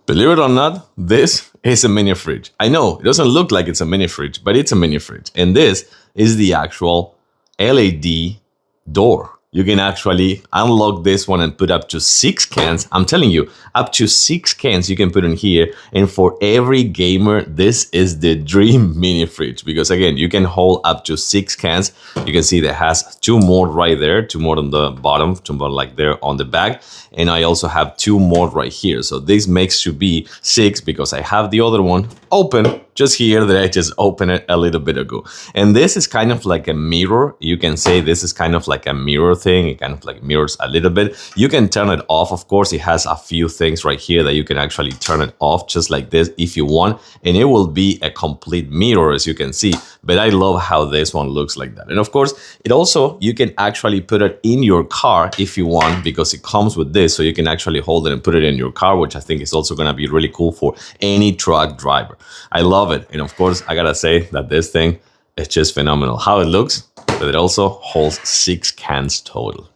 Believe it or not, this is a mini fridge. I know it doesn't look like it's a mini fridge, but it's a mini fridge. And this is the actual LED door. You can actually unlock this one and put up to 6 cans. I'm telling you, up to 6 cans you can put in here. And for every gamer, this is the dream mini fridge. Because again, you can hold up to 6 cans. You can see that has 2 more right there, 2 more on the bottom, 2 more like there on the back. And I also have 2 more right here. So this makes to be 6 because I have the other one open just here that I just opened it a little bit ago. And this is kind of like a mirror. You can say this is kind of like a mirror thing. It kind of like mirrors a little bit. You can turn it off. Of course, it has a few things right here that you can actually turn it off just like this if you want. And it will be a complete mirror, as you can see. But I love how this one looks like that. And of course, it also, you can actually put it in your car if you want, because it comes with this. So you can actually hold it and put it in your car, which I think is also going to be really cool for any truck driver. I love it. And of course, I gotta say that this thing is just phenomenal. How it looks, but it also holds 6 cans total.